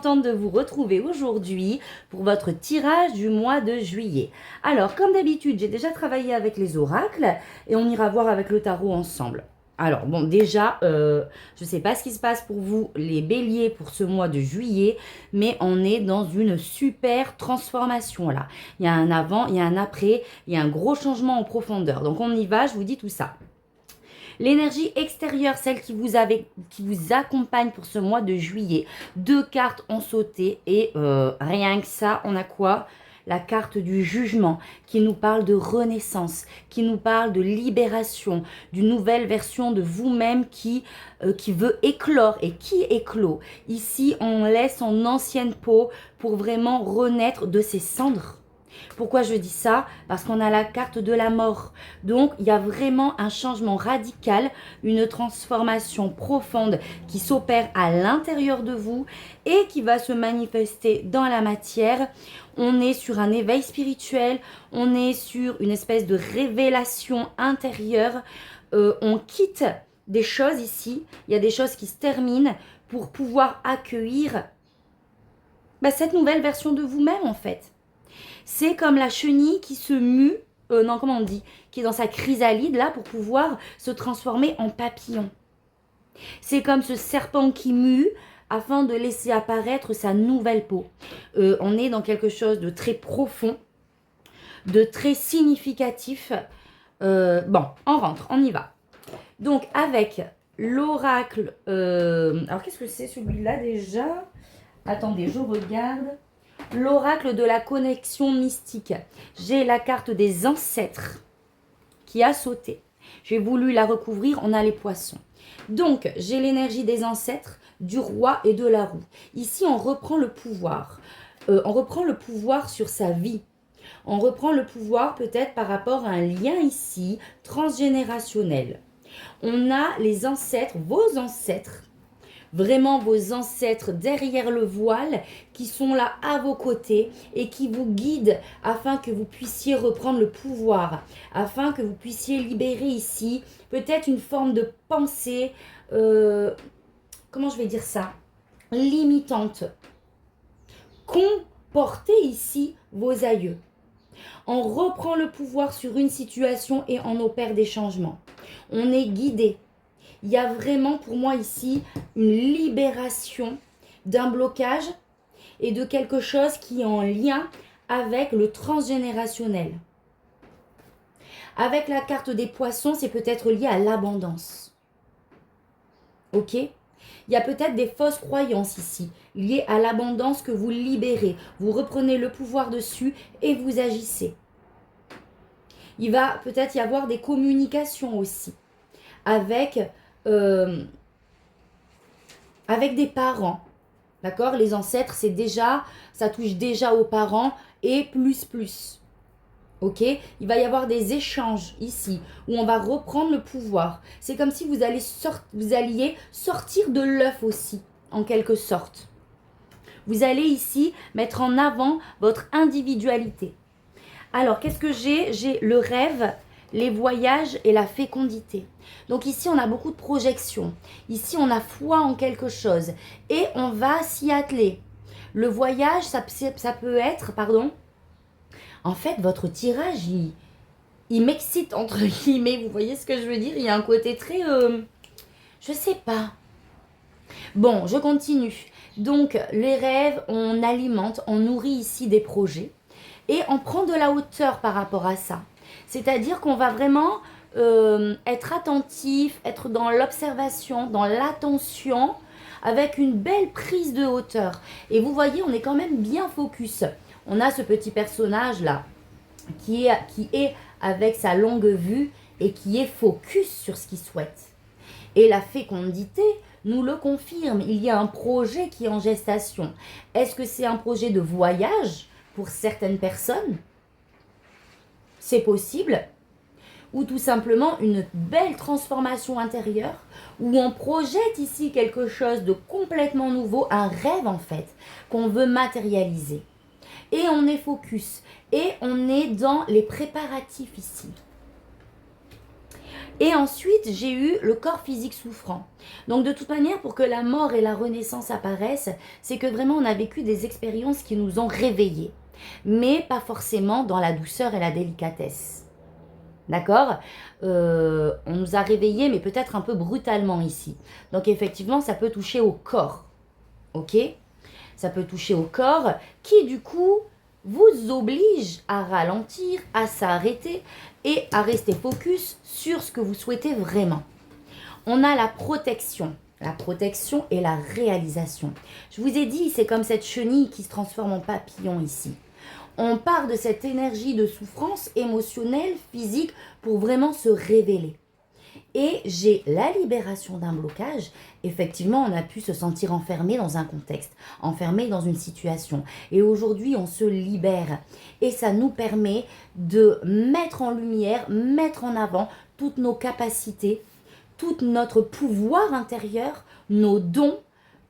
contente de vous retrouver aujourd'hui pour votre tirage du mois de juillet. Alors, comme d'habitude, j'ai déjà travaillé avec les oracles et on ira voir avec le tarot ensemble. Alors, bon, déjà, je ne sais pas ce qui se passe pour vous, les béliers, pour ce mois de juillet, mais on est dans une super transformation là. Il y a un avant, il y a un après, il y a un gros changement en profondeur. Donc, on y va, je vous dis tout ça. L'énergie extérieure, celle qui vous accompagne pour ce mois de juillet. 2 cartes ont sauté et rien que ça, on a quoi? La carte du jugement qui nous parle de renaissance, qui nous parle de libération, d'une nouvelle version de vous-même qui veut éclore et qui éclot. Ici, on laisse son ancienne peau pour vraiment renaître de ses cendres. Pourquoi je dis ça? Parce qu'on a la carte de la mort. Donc, il y a vraiment un changement radical, une transformation profonde qui s'opère à l'intérieur de vous et qui va se manifester dans la matière. On est sur un éveil spirituel, on est sur une espèce de révélation intérieure. On quitte des choses ici, il y a des choses qui se terminent pour pouvoir accueillir cette nouvelle version de vous-même en fait. C'est comme la chenille qui se mue, qui est dans sa chrysalide là pour pouvoir se transformer en papillon. C'est comme ce serpent qui mue afin de laisser apparaître sa nouvelle peau. On est dans quelque chose de très profond, de très significatif. Bon, on rentre, on y va. Donc avec l'oracle, alors qu'est-ce que c'est celui-là déjà? Attendez, je regarde. L'oracle de la connexion mystique. J'ai la carte des ancêtres qui a sauté. J'ai voulu la recouvrir, on a les poissons. Donc, j'ai l'énergie des ancêtres, du roi et de la roue. Ici, on reprend le pouvoir. On reprend le pouvoir sur sa vie. On reprend le pouvoir peut-être par rapport à un lien ici, transgénérationnel. On a les ancêtres, vos ancêtres, vraiment vos ancêtres derrière le voile qui sont là à vos côtés et qui vous guident afin que vous puissiez reprendre le pouvoir, afin que vous puissiez libérer ici peut-être une forme de pensée, comment je vais dire ça, limitante. Comportez ici vos aïeux. On reprend le pouvoir sur une situation et on opère des changements. On est guidé. Il y a vraiment pour moi ici une libération d'un blocage et de quelque chose qui est en lien avec le transgénérationnel. Avec la carte des poissons, c'est peut-être lié à l'abondance. Ok? Il y a peut-être des fausses croyances ici, liées à l'abondance que vous libérez. Vous reprenez le pouvoir dessus et vous agissez. Il va peut-être y avoir des communications aussi avec des parents, d'accord? Les ancêtres, c'est déjà, ça touche déjà aux parents et plus, ok? Il va y avoir des échanges ici où on va reprendre le pouvoir. C'est comme si vous alliez sortir de l'œuf aussi, en quelque sorte. Vous allez ici mettre en avant votre individualité. Alors, qu'est-ce que j'ai? J'ai le rêve, les voyages et la fécondité. Donc ici, on a beaucoup de projections. Ici, on a foi en quelque chose. Et on va s'y atteler. Le voyage, ça peut être, en fait, votre tirage, il m'excite, entre guillemets. Vous voyez ce que je veux dire? Il y a un côté très... je sais pas. Bon, je continue. Donc, les rêves, on alimente, on nourrit ici des projets. Et on prend de la hauteur par rapport à ça. C'est-à-dire qu'on va vraiment être attentif, être dans l'observation, dans l'attention, avec une belle prise de hauteur. Et vous voyez, on est quand même bien focus. On a ce petit personnage-là qui est avec sa longue vue et qui est focus sur ce qu'il souhaite. Et la fécondité nous le confirme. Il y a un projet qui est en gestation. Est-ce que c'est un projet de voyage pour certaines personnes? C'est possible. Ou tout simplement une belle transformation intérieure où on projette ici quelque chose de complètement nouveau, un rêve en fait, qu'on veut matérialiser. Et on est focus. Et on est dans les préparatifs ici. Et ensuite, j'ai eu le corps physique souffrant. Donc de toute manière, pour que la mort et la renaissance apparaissent, c'est que vraiment on a vécu des expériences qui nous ont réveillés. Mais pas forcément dans la douceur et la délicatesse. D'accord. On nous a réveillés, mais peut-être un peu brutalement ici. Donc effectivement, ça peut toucher au corps. Ok? Ça peut toucher au corps qui, du coup, vous oblige à ralentir, à s'arrêter et à rester focus sur ce que vous souhaitez vraiment. On a la protection et la réalisation. Je vous ai dit, c'est comme cette chenille qui se transforme en papillon ici. On part de cette énergie de souffrance émotionnelle, physique, pour vraiment se révéler. Et j'ai la libération d'un blocage. Effectivement, on a pu se sentir enfermé dans un contexte, enfermé dans une situation. Et aujourd'hui, on se libère. Et ça nous permet de mettre en lumière, mettre en avant toutes nos capacités, tout notre pouvoir intérieur, nos dons,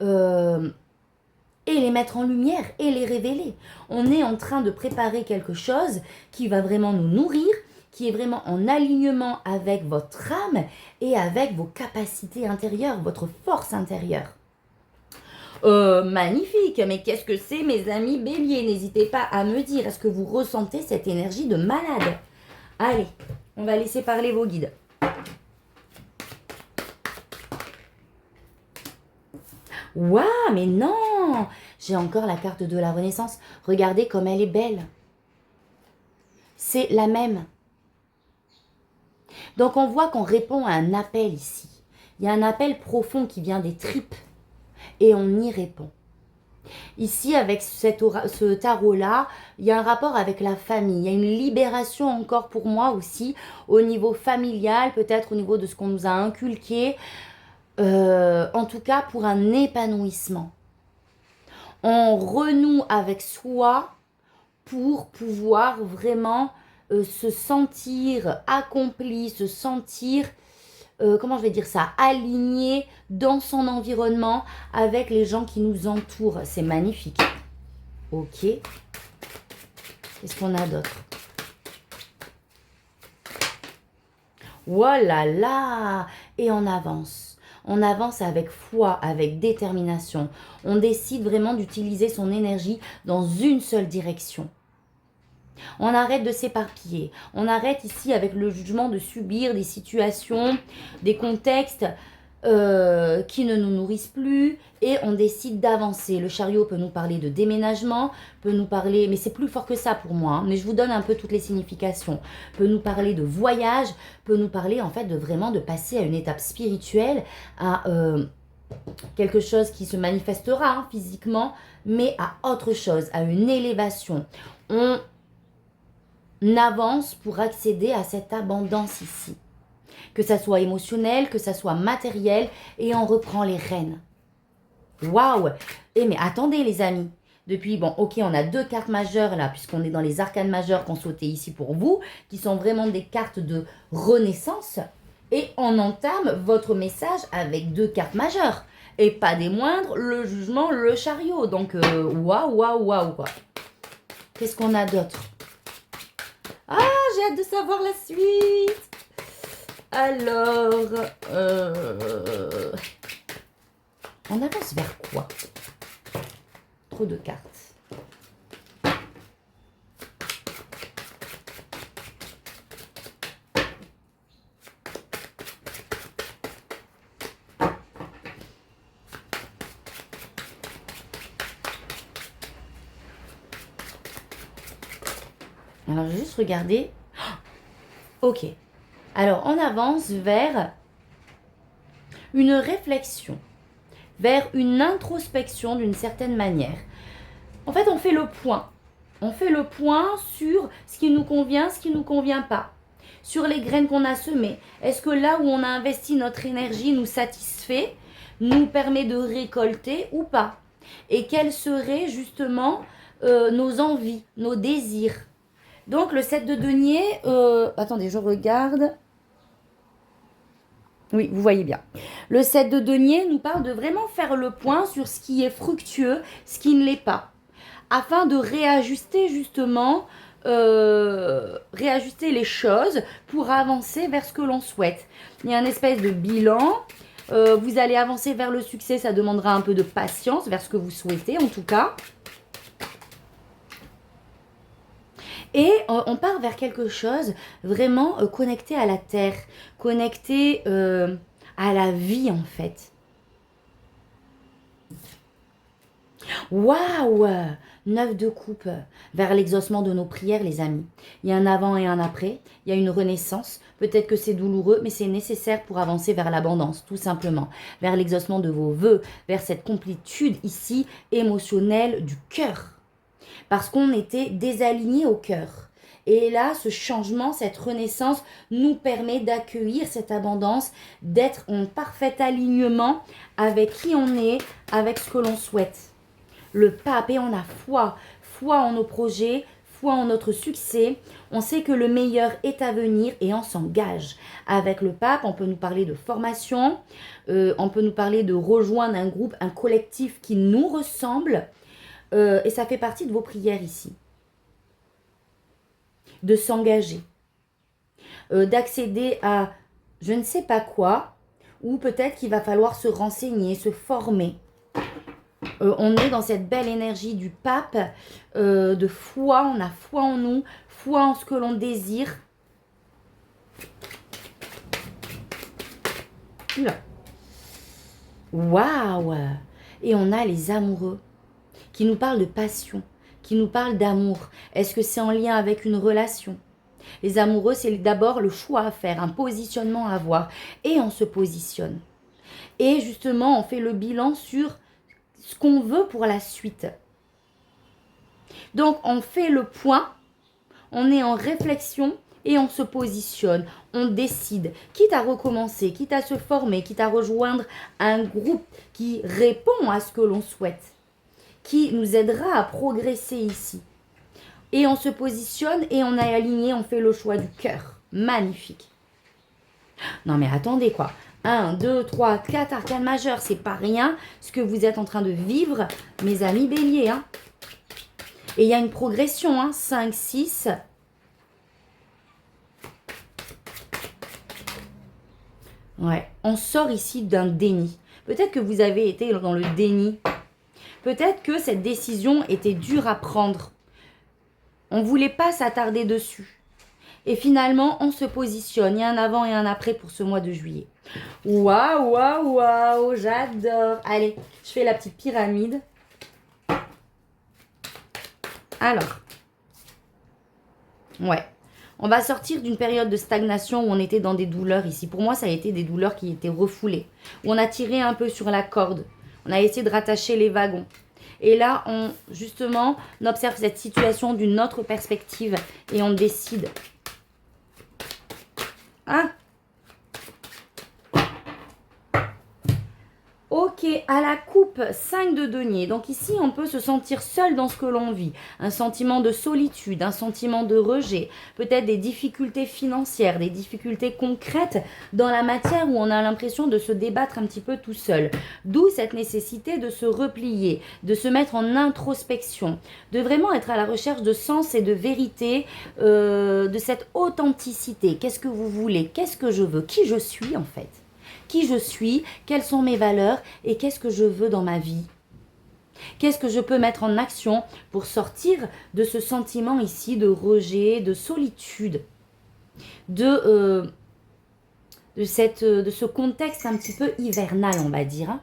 et les mettre en lumière et les révéler. On est en train de préparer quelque chose qui va vraiment nous nourrir, qui est vraiment en alignement avec votre âme et avec vos capacités intérieures, votre force intérieure. Magnifique, mais qu'est-ce que c'est mes amis béliers? N'hésitez pas à me dire, est-ce que vous ressentez cette énergie de malade? Allez, on va laisser parler vos guides. Waouh, mais non! J'ai encore la carte de la Renaissance. Regardez comme elle est belle. C'est la même. Donc on voit qu'on répond à un appel ici. Il y a un appel profond qui vient des tripes. Et on y répond. Ici, avec ce tarot-là, il y a un rapport avec la famille. Il y a une libération encore pour moi aussi au niveau familial, peut-être au niveau de ce qu'on nous a inculqué. En tout cas pour un épanouissement. On renoue avec soi pour pouvoir vraiment se sentir accompli, se sentir, comment je vais dire ça, aligné dans son environnement avec les gens qui nous entourent. C'est magnifique. Ok. Qu'est-ce qu'on a d'autre? Voilà. Et on avance. On avance avec foi, avec détermination. On décide vraiment d'utiliser son énergie dans une seule direction. On arrête de s'éparpiller. On arrête ici avec le jugement de subir des situations, des contextes qui ne nous nourrissent plus et on décide d'avancer. Le chariot peut nous parler de déménagement, peut nous parler, mais c'est plus fort que ça pour moi, hein, mais je vous donne un peu toutes les significations, peut nous parler de voyage, peut nous parler en fait de vraiment de passer à une étape spirituelle, à quelque chose qui se manifestera hein, physiquement, mais à autre chose, à une élévation. On avance pour accéder à cette abondance ici. Que ça soit émotionnel, que ça soit matériel, et on reprend les rênes. Waouh! Eh mais attendez les amis, depuis, bon ok on a 2 cartes majeures là, puisqu'on est dans les arcanes majeures qu'on sautait ici pour vous, qui sont vraiment des cartes de renaissance, et on entame votre message avec 2 cartes majeures, et pas des moindres, le jugement, le chariot, donc waouh. Qu'est-ce qu'on a d'autre? Ah, j'ai hâte de savoir la suite. Alors, on avance vers quoi? Trop de cartes. Alors, je vais juste regarder. Ok. Alors, on avance vers une réflexion, vers une introspection d'une certaine manière. En fait, on fait le point. On fait le point sur ce qui nous convient, ce qui ne nous convient pas. Sur les graines qu'on a semées. Est-ce que là où on a investi notre énergie nous satisfait, nous permet de récolter ou pas? Et quelles seraient justement nos envies, nos désirs? Donc, le 7 de denier, attendez, je regarde. Oui, vous voyez bien. Le 7 de denier nous parle de vraiment faire le point sur ce qui est fructueux, ce qui ne l'est pas, afin de réajuster justement réajuster les choses pour avancer vers ce que l'on souhaite. Il y a un espèce de bilan. Vous allez avancer vers le succès, ça demandera un peu de patience vers ce que vous souhaitez en tout cas. Et on part vers quelque chose vraiment connecté à la terre, connecté à la vie en fait. Waouh! 9 de coupe, vers l'exaucement de nos prières, les amis. Il y a un avant et un après, il y a une renaissance. Peut-être que c'est douloureux, mais c'est nécessaire pour avancer vers l'abondance, tout simplement. Vers l'exaucement de vos vœux, vers cette complétude ici émotionnelle du cœur. Parce qu'on était désaligné au cœur. Et là, ce changement, cette renaissance nous permet d'accueillir cette abondance, d'être en parfait alignement avec qui on est, avec ce que l'on souhaite. Le pape, et on a foi en nos projets, foi en notre succès. On sait que le meilleur est à venir et on s'engage. Avec le pape, on peut nous parler de formation, on peut nous parler de rejoindre un groupe, un collectif qui nous ressemble. Et ça fait partie de vos prières ici. De s'engager, d'accéder à je ne sais pas quoi, ou peut-être qu'il va falloir se renseigner, se former. On est dans cette belle énergie du pape, de foi, on a foi en nous, foi en ce que l'on désire. Oula. Waouh! Et on a les amoureux qui nous parlent de passion, qui nous parlent d'amour. Est-ce que c'est en lien avec une relation? Les amoureux, c'est d'abord le choix à faire, un positionnement à avoir. Et on se positionne. Et justement, on fait le bilan sur ce qu'on veut pour la suite. Donc, on fait le point, on est en réflexion et on se positionne, on décide, quitte à recommencer, quitte à se former, quitte à rejoindre un groupe qui répond à ce que l'on souhaite, qui nous aidera à progresser ici. Et on se positionne et on est aligné, on fait le choix du cœur. Magnifique. Non mais attendez quoi. 1, 2, 3, 4 arcanes majeures, c'est pas rien ce que vous êtes en train de vivre, mes amis béliers. Hein. Et il y a une progression, hein, 5, 6. Ouais, on sort ici d'un déni. Peut-être que vous avez été dans le déni. Peut-être que cette décision était dure à prendre. On ne voulait pas s'attarder dessus. Et finalement, on se positionne. Il y a un avant et un après pour ce mois de juillet. Waouh, waouh, waouh, j'adore. Allez, je fais la petite pyramide. Alors, ouais, on va sortir d'une période de stagnation où on était dans des douleurs ici. Pour moi, ça a été des douleurs qui étaient refoulées. Où on a tiré un peu sur la corde. On a essayé de rattacher les wagons. Et là, justement, on observe cette situation d'une autre perspective et on décide. Ah! Ok, à la coupe, 5 de denier. Donc ici, on peut se sentir seul dans ce que l'on vit. Un sentiment de solitude, un sentiment de rejet, peut-être des difficultés financières, des difficultés concrètes dans la matière où on a l'impression de se débattre un petit peu tout seul. D'où cette nécessité de se replier, de se mettre en introspection, de vraiment être à la recherche de sens et de vérité, de cette authenticité. Qu'est-ce que vous voulez? Qu'est-ce que je veux? Qui je suis en fait? Qui je suis, quelles sont mes valeurs et qu'est-ce que je veux dans ma vie. Qu'est-ce que je peux mettre en action pour sortir de ce sentiment ici de rejet, de solitude, de ce contexte un petit peu hivernal, on va dire. Hein.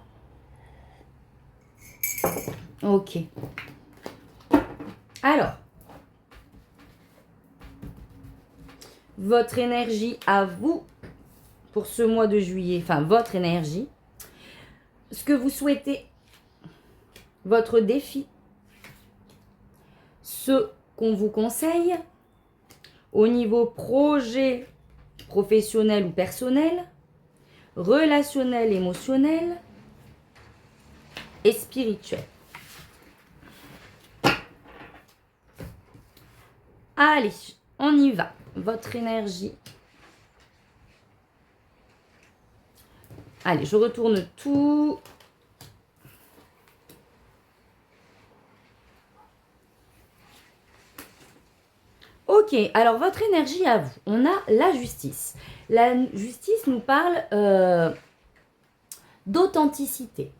Ok. Alors, votre énergie à vous pour ce mois de juillet, enfin votre énergie, ce que vous souhaitez, votre défi, ce qu'on vous conseille au niveau projet professionnel ou personnel, relationnel, émotionnel et spirituel. Allez, on y va. Votre énergie. Allez, je retourne tout. Ok, alors votre énergie à vous, on a la justice. La justice nous parle d'authenticité,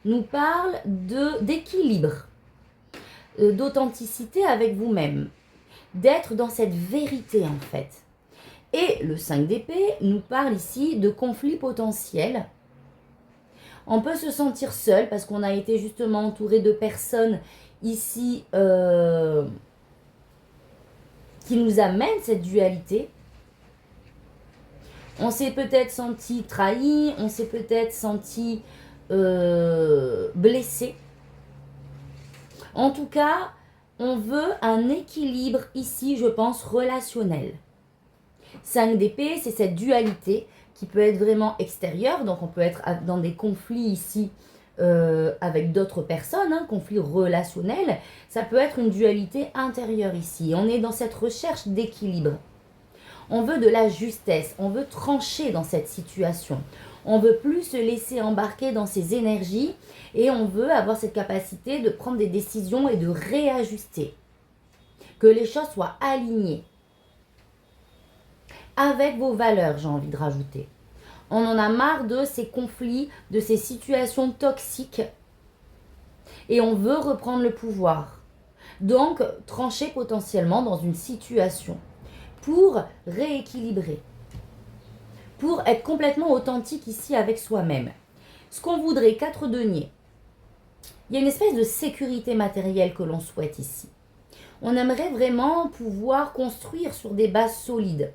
nous parle d'équilibre, d'authenticité avec vous-même, d'être dans cette vérité en fait. Et le 5 d'épée nous parle ici de conflits potentiels. On peut se sentir seul parce qu'on a été justement entouré de personnes ici qui nous amènent cette dualité. On s'est peut-être senti trahi, on s'est peut-être senti blessé. En tout cas, on veut un équilibre ici, je pense, relationnel. 5 d'épée, c'est cette dualité qui peut être vraiment extérieure. Donc, on peut être dans des conflits ici avec d'autres personnes, conflits relationnels. Ça peut être une dualité intérieure ici. On est dans cette recherche d'équilibre. On veut de la justesse, on veut trancher dans cette situation. On veut plus se laisser embarquer dans ces énergies et on veut avoir cette capacité de prendre des décisions et de réajuster. Que les choses soient alignées. Avec vos valeurs, j'ai envie de rajouter. On en a marre de ces conflits, de ces situations toxiques et on veut reprendre le pouvoir. Donc, trancher potentiellement dans une situation pour rééquilibrer, pour être complètement authentique ici avec soi-même. Ce qu'on voudrait, 4 deniers. Il y a une espèce de sécurité matérielle que l'on souhaite ici. On aimerait vraiment pouvoir construire sur des bases solides.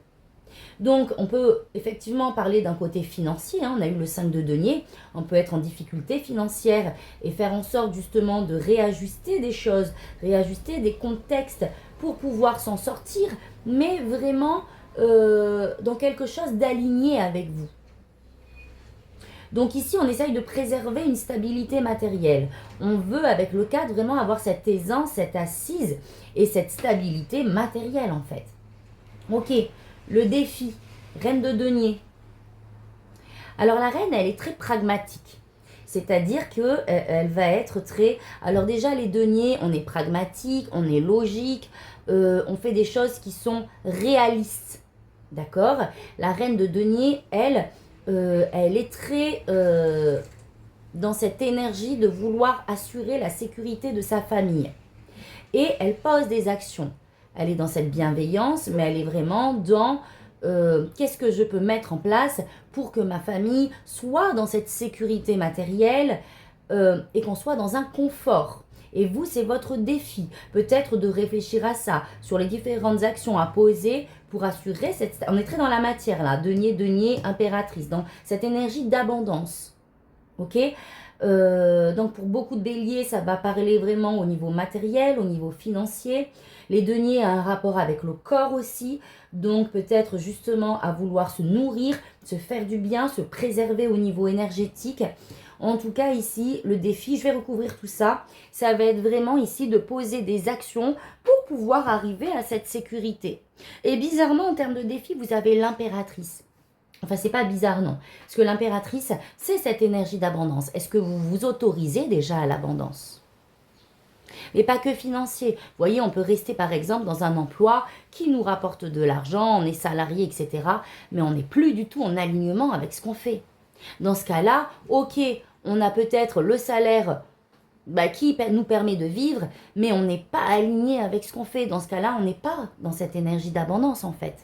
Donc, on peut effectivement parler d'un côté financier. On a eu le 5 de denier. On peut être en difficulté financière et faire en sorte justement de réajuster des choses, réajuster des contextes pour pouvoir s'en sortir, mais vraiment dans quelque chose d'aligné avec vous. Donc ici, on essaye de préserver une stabilité matérielle. On veut, avec le 4, vraiment avoir cette aisance, cette assise et cette stabilité matérielle en fait. Ok. Le défi, reine de denier. Alors la reine, elle est très pragmatique. C'est-à-dire qu'elle va être très... Alors déjà, les deniers, on est pragmatique, on est logique, on fait des choses qui sont réalistes. D'accord? La reine de denier, elle est très dans cette énergie de vouloir assurer la sécurité de sa famille. Et elle pose des actions. Elle est dans cette bienveillance, mais elle est vraiment dans qu'est-ce que je peux mettre en place pour que ma famille soit dans cette sécurité matérielle et qu'on soit dans un confort. Et vous, c'est votre défi, peut-être de réfléchir à ça, sur les différentes actions à poser pour assurer cette... On est très dans la matière là, denier, impératrice, dans cette énergie d'abondance. Ok ? Donc pour beaucoup de béliers, ça va parler vraiment au niveau matériel, au niveau financier. Les deniers ont un rapport avec le corps aussi, donc peut-être justement à vouloir se nourrir, se faire du bien, se préserver au niveau énergétique. En tout cas ici, le défi, je vais recouvrir tout ça, ça va être vraiment ici de poser des actions pour pouvoir arriver à cette sécurité. Et bizarrement, en termes de défi, vous avez l'impératrice. Enfin, c'est pas bizarre, non. Parce que l'impératrice, c'est cette énergie d'abondance. Est-ce que vous vous autorisez déjà à l'abondance ? Mais pas que financier. Vous voyez, on peut rester par exemple dans un emploi qui nous rapporte de l'argent, on est salarié, etc. Mais on n'est plus du tout en alignement avec ce qu'on fait. Dans ce cas-là, ok, on a peut-être le salaire qui nous permet de vivre, mais on n'est pas aligné avec ce qu'on fait. Dans ce cas-là, on n'est pas dans cette énergie d'abondance en fait.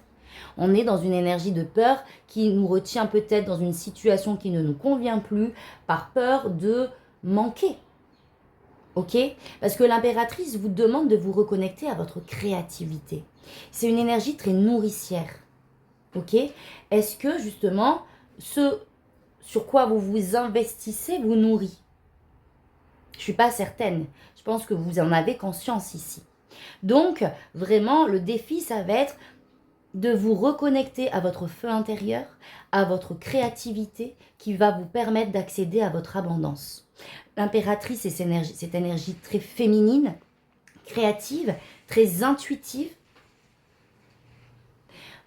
On est dans une énergie de peur qui nous retient peut-être dans une situation qui ne nous convient plus par peur de manquer. Ok ? Parce que l'impératrice vous demande de vous reconnecter à votre créativité. C'est une énergie très nourricière. Ok ? Est-ce que justement, ce sur quoi vous vous investissez vous nourrit ? Je ne suis pas certaine. Je pense que vous en avez conscience ici. Donc, vraiment, le défi, ça va être de vous reconnecter à votre feu intérieur, à votre créativité qui va vous permettre d'accéder à votre abondance. L'impératrice, c'est cette énergie très féminine, créative, très intuitive.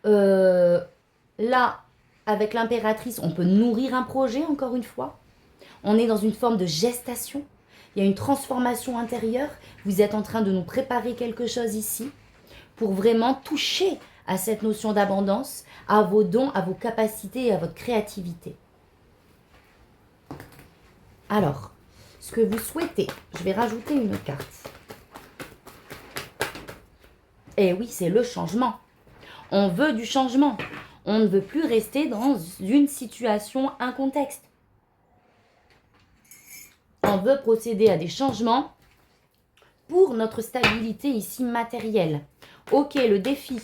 Là, avec l'impératrice, on peut nourrir un projet, encore une fois. On est dans une forme de gestation. Il y a une transformation intérieure. Vous êtes en train de nous préparer quelque chose ici pour vraiment toucher à cette notion d'abondance, à vos dons, à vos capacités et à votre créativité. Alors, ce que vous souhaitez, je vais rajouter une carte. Et oui, c'est le changement. On veut du changement. On ne veut plus rester dans une situation, un contexte. On veut procéder à des changements pour notre stabilité ici matérielle. Ok, le défi.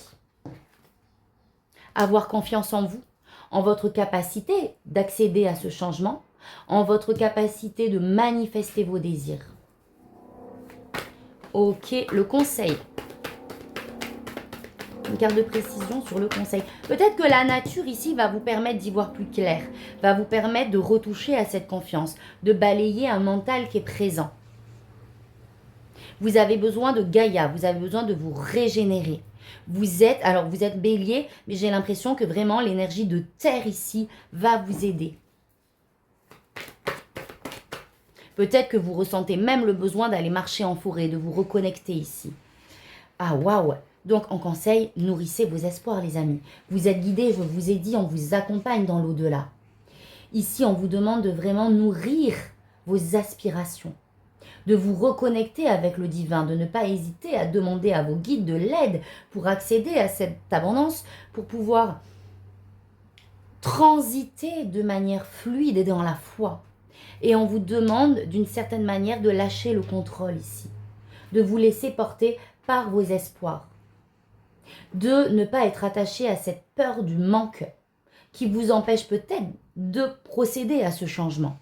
Avoir confiance en vous, en votre capacité d'accéder à ce changement, en votre capacité de manifester vos désirs. Ok, le conseil. Une carte de précision sur le conseil. Peut-être que la nature ici va vous permettre d'y voir plus clair, va vous permettre de retoucher à cette confiance, de balayer un mental qui est présent. Vous avez besoin de Gaïa, vous avez besoin de vous régénérer. Vous êtes bélier, mais j'ai l'impression que vraiment l'énergie de terre ici va vous aider. Peut-être que vous ressentez même le besoin d'aller marcher en forêt, de vous reconnecter ici. Ah waouh! Donc en conseil, nourrissez vos espoirs les amis. Vous êtes guidés, je vous ai dit, on vous accompagne dans l'au-delà. Ici, on vous demande de vraiment nourrir vos aspirations, de vous reconnecter avec le divin, de ne pas hésiter à demander à vos guides de l'aide pour accéder à cette abondance, pour pouvoir transiter de manière fluide et dans la foi. Et on vous demande d'une certaine manière de lâcher le contrôle ici, de vous laisser porter par vos espoirs, de ne pas être attaché à cette peur du manque qui vous empêche peut-être de procéder à ce changement.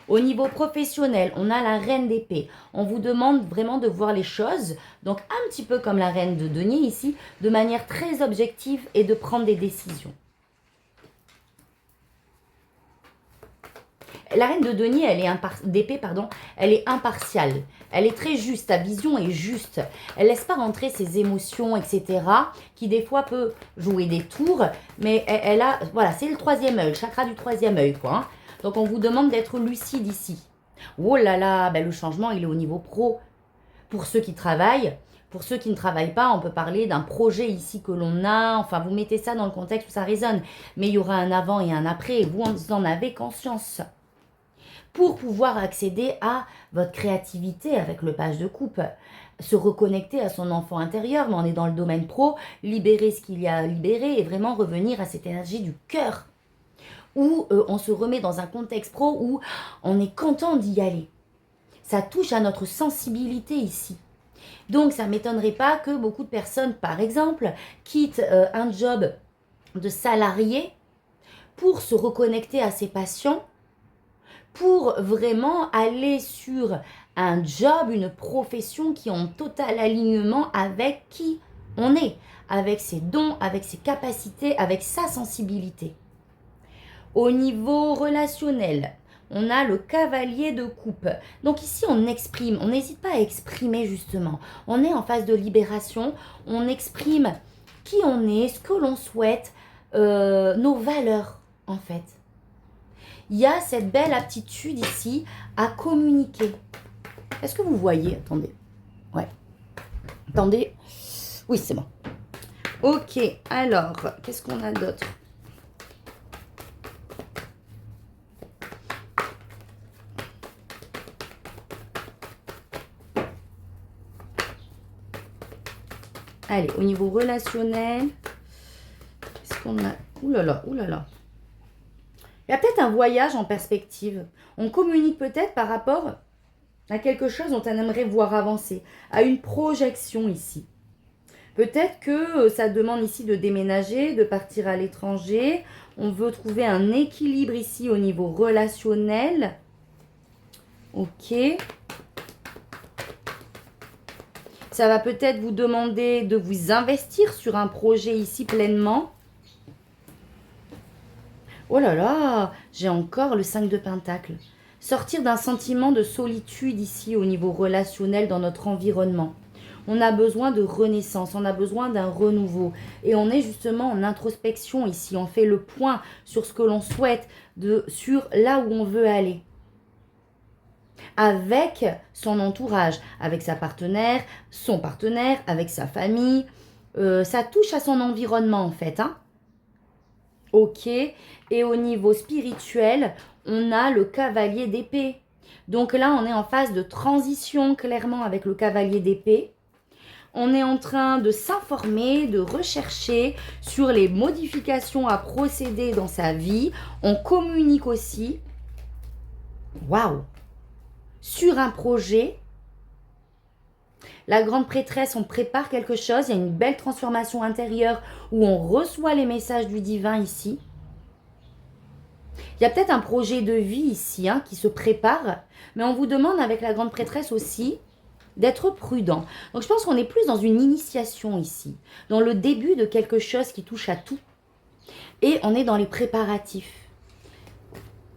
Au niveau professionnel, on a la reine d'épée. On vous demande vraiment de voir les choses, donc un petit peu comme la reine de denier ici, de manière très objective et de prendre des décisions. La reine de denier, d'épée, elle est impartiale. Elle est très juste, sa vision est juste. Elle ne laisse pas rentrer ses émotions, etc., qui des fois peut jouer des tours, mais voilà, c'est le troisième œil, le chakra du troisième œil, quoi. Hein. Donc, on vous demande d'être lucide ici. Oh là là, le changement, il est au niveau pro. Pour ceux qui travaillent, pour ceux qui ne travaillent pas, on peut parler d'un projet ici que l'on a. Enfin, vous mettez ça dans le contexte où ça résonne. Mais il y aura un avant et un après, et vous en avez conscience. Pour pouvoir accéder à votre créativité avec le page de coupe, se reconnecter à son enfant intérieur, mais on est dans le domaine pro, libérer ce qu'il y a à libérer et vraiment revenir à cette énergie du cœur, où on se remet dans un contexte pro où on est content d'y aller. Ça touche à notre sensibilité ici. Donc, ça ne m'étonnerait pas que beaucoup de personnes, par exemple, quittent un job de salarié pour se reconnecter à ses passions, pour vraiment aller sur un job, une profession qui est en total alignement avec qui on est, avec ses dons, avec ses capacités, avec sa sensibilité. Au niveau relationnel, on a le cavalier de coupe. Donc ici, on exprime, on n'hésite pas à exprimer justement. On est en phase de libération, on exprime qui on est, ce que l'on souhaite, nos valeurs en fait. Il y a cette belle aptitude ici à communiquer. Est-ce que vous voyez? Attendez. Ouais. Attendez. Oui, c'est bon. Ok, alors, qu'est-ce qu'on a d'autre? Allez, au niveau relationnel, qu'est-ce qu'on a? Ouh là là, ouh là là. Il y a peut-être un voyage en perspective. On communique peut-être par rapport à quelque chose dont on aimerait voir avancer, à une projection ici. Peut-être que ça demande ici de déménager, de partir à l'étranger. On veut trouver un équilibre ici au niveau relationnel. Ok. Ça va peut-être vous demander de vous investir sur un projet ici pleinement. Oh là là, j'ai encore le 5 de Pentacles. Sortir d'un sentiment de solitude ici au niveau relationnel dans notre environnement. On a besoin de renaissance, on a besoin d'un renouveau. Et on est justement en introspection ici. On fait le point sur ce que l'on souhaite, sur là où on veut aller. avec son entourage, avec sa partenaire, son partenaire, avec sa famille. Ça touche à son environnement en fait. Hein. Ok. Et au niveau spirituel, on a le cavalier d'épée. Donc là, on est en phase de transition clairement avec le cavalier d'épée. On est en train de s'informer, de rechercher sur les modifications à procéder dans sa vie. On communique aussi. Waouh! Sur un projet. La grande prêtresse, on prépare quelque chose. Il y a une belle transformation intérieure où on reçoit les messages du divin ici. Il y a peut-être un projet de vie ici hein, qui se prépare. Mais on vous demande avec la grande prêtresse aussi d'être prudent. Donc je pense qu'on est plus dans une initiation ici. Dans le début de quelque chose qui touche à tout. Et on est dans les préparatifs.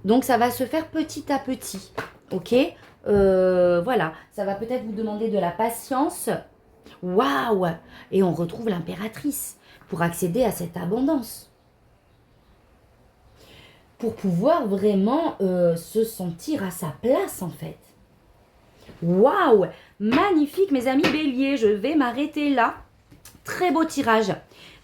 Donc ça va se faire petit à petit. Ok, voilà, ça va peut-être vous demander de la patience. Waouh! Et on retrouve l'impératrice pour accéder à cette abondance. Pour pouvoir vraiment se sentir à sa place en fait. Waouh! Magnifique mes amis béliers, je vais m'arrêter là. Très beau tirage.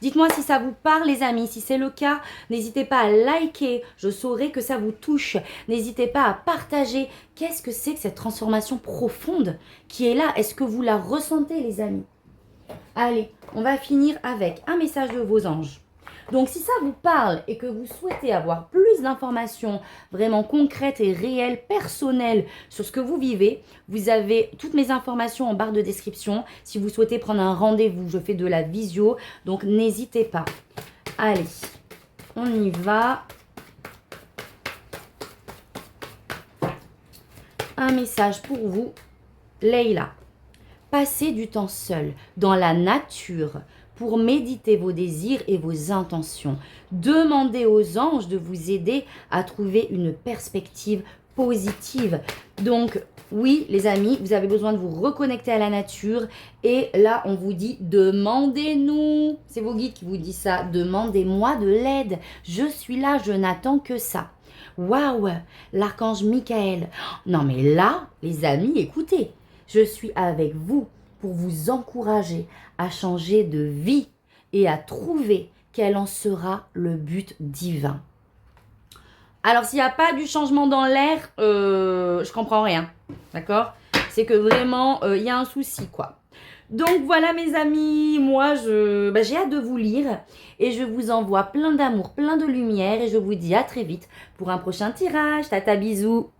Dites-moi si ça vous parle les amis, si c'est le cas, n'hésitez pas à liker, je saurai que ça vous touche. N'hésitez pas à partager. Qu'est-ce que c'est que cette transformation profonde qui est là? Est-ce que vous la ressentez les amis? Allez, on va finir avec un message de vos anges. Donc si ça vous parle et que vous souhaitez avoir plus d'informations vraiment concrètes et réelles, personnelles sur ce que vous vivez, vous avez toutes mes informations en barre de description. Si vous souhaitez prendre un rendez-vous, je fais de la visio, donc n'hésitez pas. Allez, on y va. Un message pour vous, Leïla. Passez du temps seul, dans la nature, pour méditer vos désirs et vos intentions. Demandez aux anges de vous aider à trouver une perspective positive. Donc, oui, les amis, vous avez besoin de vous reconnecter à la nature. Et là, on vous dit, demandez-nous. C'est vos guides qui vous disent ça. Demandez-moi de l'aide. Je suis là, je n'attends que ça. Waouh, l'archange Michael. Non, mais là, les amis, écoutez, je suis avec vous pour vous encourager à changer de vie et à trouver quel en sera le but divin. Alors, s'il n'y a pas du changement dans l'air, je comprends rien, d'accord? C'est que vraiment, il y a un souci, quoi. Donc, voilà, mes amis, moi, j'ai hâte de vous lire et je vous envoie plein d'amour, plein de lumière et je vous dis à très vite pour un prochain tirage. Tata, bisous!